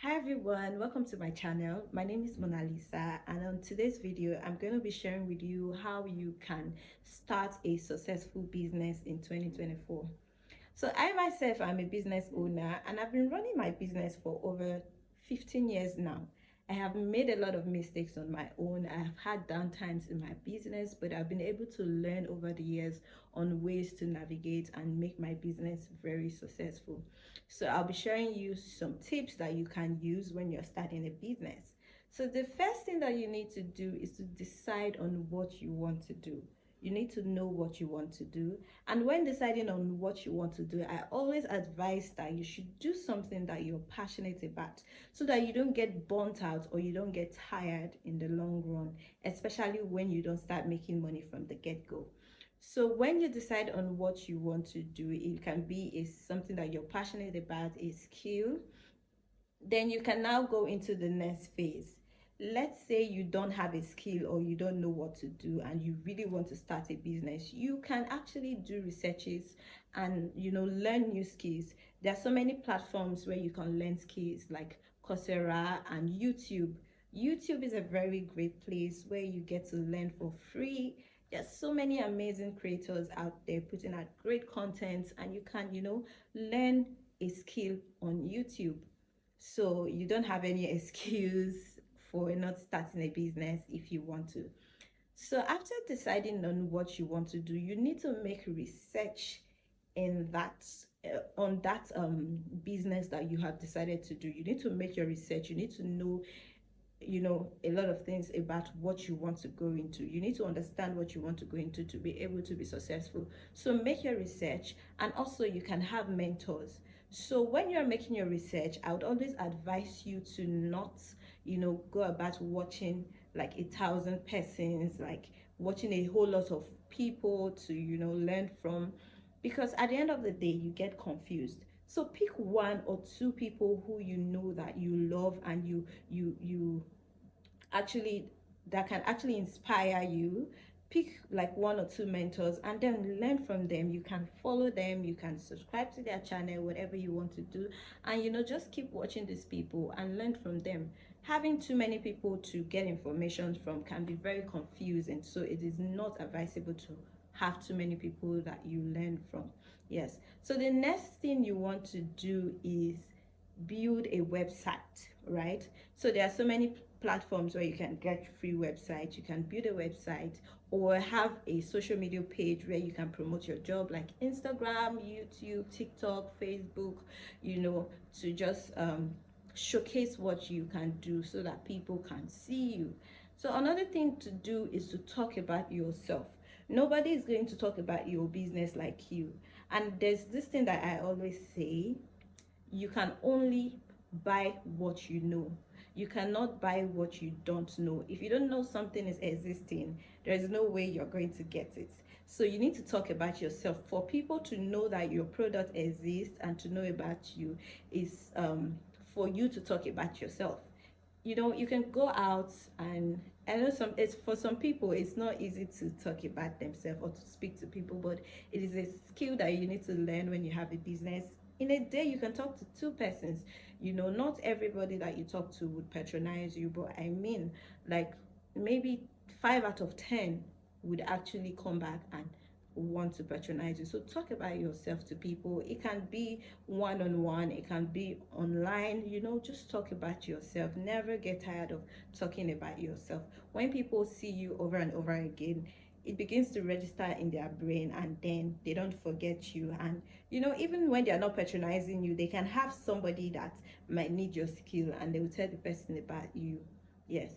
Hi everyone, welcome to my channel. My name is Mona Lisa, and on today's video I'm going to be sharing with you how you can start a successful business in 2024. So I myself am a business owner and I've been running my business for over 15 years now. I have made a lot of mistakes on my own. I have had downtimes in my business, but I've been able to learn over the years on ways to navigate and make my business very successful. So I'll be sharing you some tips that you can use when you're starting a business. So the first thing that you need to do is to decide on what you want to do. You need to know what you want to do. And when deciding on what you want to do, I always advise that you should do something that you're passionate about so that you don't get burnt out or you don't get tired in the long run, especially when you don't start making money from the get-go. So when you decide on what you want to do, it can be something that you're passionate about, a skill, then you can now go into the next phase. Let's say you don't have a skill or you don't know what to do and you really want to start a business. You can actually do researches and learn new skills. There are so many platforms where you can learn skills like Coursera and YouTube. YouTube is a very great place where you get to learn for free. There's so many amazing creators out there putting out great content, and you can learn a skill on YouTube, so you don't have any excuse for not starting a business if you want to. So after deciding on what you want to do, you need to make research in that on that business that you have decided to do. You need to make your research. You need to know a lot of things about what you want to go into. You need to understand what you want to go into to be able to be successful. So make your research, and also you can have mentors. So when you're making your research, I would always advise you to not go about watching like 1,000 persons, like watching a whole lot of people to learn from, because at the end of the day you get confused. So pick one or two people who you know that you love and you actually that can actually inspire you. Pick like one or two mentors and then learn from them. You can follow them, you can subscribe to their channel, whatever you want to do, and just keep watching these people and learn from them. Having too many people to get information from can be very confusing, so it is not advisable to have too many people that you learn from. Yes, so the next thing you want to do is build a website, right? So there are so many platforms where you can get free websites. You can build a website or have a social media page where you can promote your job, like Instagram, YouTube, TikTok, Facebook, to just showcase what you can do so that people can see you. So another thing to do is to talk about yourself. Nobody is going to talk about your business like you. And there's this thing that I always say: you can only buy what you know. You cannot buy what you don't know. If you don't know something is existing, there is no way you're going to get it. So you need to talk about yourself. For people to know that your product exists and to know about you is for you to talk about yourself. You can go out, and I know it's for some people it's not easy to talk about themselves or to speak to people, but it is a skill that you need to learn when you have a business. In a day you can talk to two persons. Not everybody that you talk to would patronize you, but I mean, like, maybe 5 out of 10 would actually come back and want to patronize you. So talk about yourself to people. It can be one-on-one, it can be online. Just talk about yourself. Never get tired of talking about yourself. When people see you over and over again, it begins to register in their brain, and then they don't forget you. And even when they're not patronizing you, they can have somebody that might need your skill and they will tell the person about you. Yes.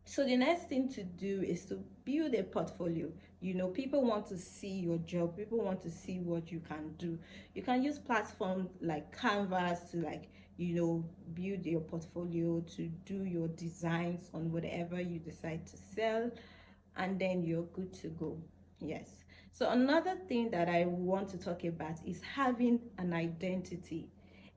So the next thing to do is to build a portfolio. People want to see your job, people want to see what you can do. You can use platforms like Canvas to, like, build your portfolio, to do your designs on whatever you decide to sell, and then you're good to go. Yes. So another thing that I want to talk about is having an identity.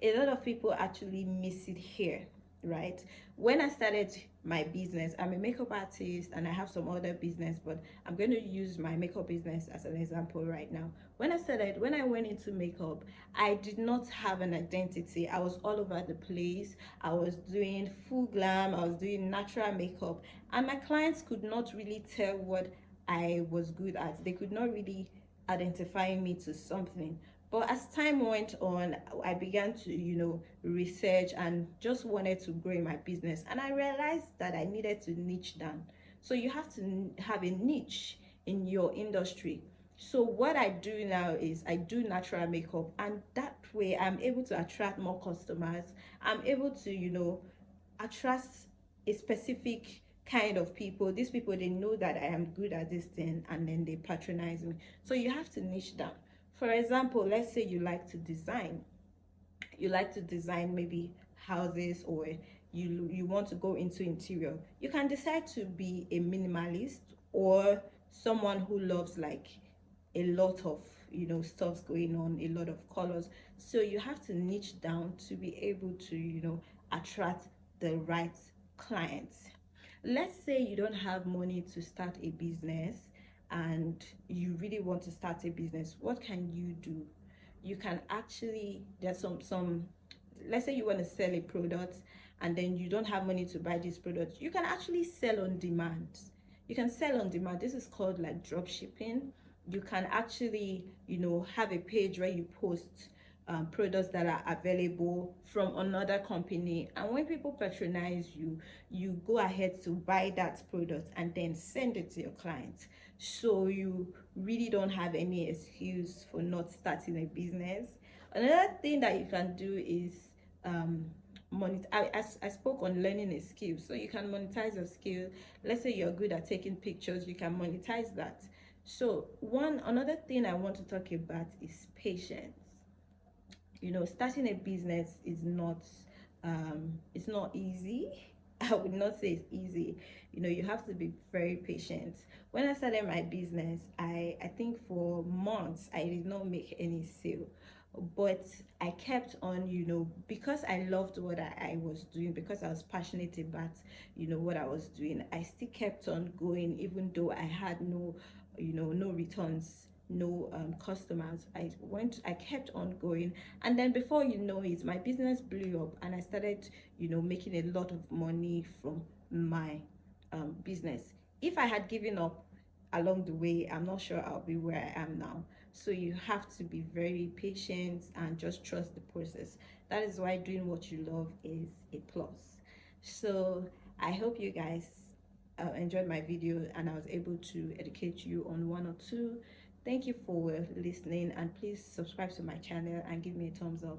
A lot of people actually miss it here. right? When I started my business, I'm a makeup artist and I have some other business, but I'm going to use my makeup business as an example right now. When I went into makeup, I did not have an identity. I was all over the place. I was doing full glam, I was doing natural makeup, and my clients could not really tell what I was good at. They could not really identify me to something. But as time went on, I began to, research and just wanted to grow in my business. And I realized that I needed to niche down. So you have to have a niche in your industry. So what I do now is I do natural makeup, and that way I'm able to attract more customers. I'm able to, attract a specific kind of people. These people, they know that I am good at this thing, and then they patronize me. So you have to niche down. For example, let's say you like to design maybe houses, or you want to go into interior. You can decide to be a minimalist, or someone who loves like a lot of stuffs going on, a lot of colors. So you have to niche down to be able to attract the right clients. Let's say you don't have money to start a business, and you really want to start a business. What can you do? You can actually, there's some let's say you want to sell a product, and then you don't have money to buy this product. You can actually sell on demand. You can sell on demand. This is called like drop shipping. You can actually have a page where you post products that are available from another company, and when people patronize you, you go ahead to buy that product and then send it to your clients. So you really don't have any excuse for not starting a business. Another thing that you can do is um I spoke on learning a skill, so you can monetize your skill. Let's say you're good at taking pictures, you can monetize that. So one another thing I want to talk about is patience. Starting a business is not it's not easy. I would not say it's easy. You have to be very patient. When I started my business, I think for months I did not make any sale, but I kept on, because I loved what I was doing, because I was passionate about what I was doing. I still kept on going even though I had no returns, no customers. I kept on going, and then before you know it, my business blew up, and I started making a lot of money from my business. If I had given up along the way, I'm not sure I'll be where I am now. So you have to be very patient and just trust the process. That is why doing what you love is a plus. So I hope you guys enjoyed my video and I was able to educate you on one or two. Thank you for listening, and please subscribe to my channel and give me a thumbs up.